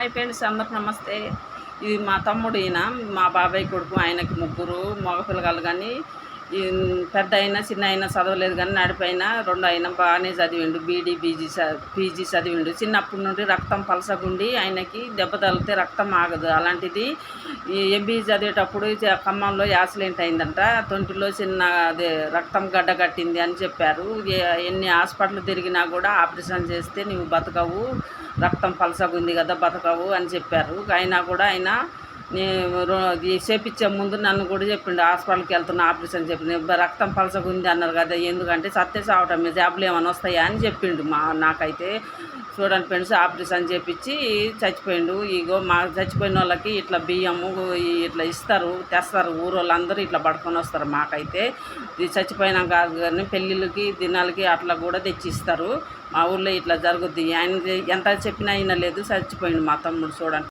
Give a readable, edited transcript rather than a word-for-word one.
Hi friends, అందరికి నమస్తే. ఇది మా తమ్ముడు, ఈయన మా బాబాయ్ కొడుకు. ఆయనకి ముగ్గురు మగపిల్లగాళ్ళు, కానీ పెద్ద అయినా చిన్న అయినా చదవలేదు, కానీ నడిపైన రెండు అయినా బాగానే చదివిండు. బీడీ పీజీ చదివిండు. చిన్నప్పటి నుండి రక్తం పలసగుండి ఆయనకి దెబ్బ తగిలితే రక్తం ఆగదు. అలాంటిది ఎంబీ చదివేటప్పుడు ఖమ్మంలో యాక్సిడెంట్ అయిందంట. తొంటిలో చిన్న అదే రక్తం గడ్డ కట్టింది అని చెప్పారు. ఎన్ని హాస్పిటల్ తిరిగినా కూడా ఆపరేషన్ చేస్తే నువ్వు బతకవు, రక్తం పలసగుంది కదా బతకవు అని చెప్పారు. అయినా కూడా ఆయన చేపించే ముందు నన్ను కూడా చెప్పిండు, హాస్పిటల్కి వెళ్తున్నా ఆపరేషన్ చెప్పింది. రక్తం పలసగుంది అన్నారు కదా, ఎందుకంటే సత్తే సావటం మీ జాబులు ఏమైనా వస్తాయా అని చెప్పిండు. నాకైతే చూడండి ఫ్రెండ్స్, ఆపరేషన్ చేపించి చచ్చిపోయిండు. ఇగో మా చచ్చిపోయిన వాళ్ళకి ఇట్లా బియ్యము ఇట్లా ఇస్తారు, తెస్తారు. ఊరోళ్ళందరూ ఇట్లా పడుకొని వస్తారు. మాకైతే ఇది చచ్చిపోయినా కాదు, కానీ పెళ్ళిళ్ళకి దినాలకి అట్లా కూడా తెచ్చి ఇస్తారు. మా ఊళ్ళో ఇట్లా జరుగుద్ది. ఆయన ఎంత చెప్పినా అయినా లేదు, చచ్చిపోయిండు మా తమ్ముడు. చూడండి.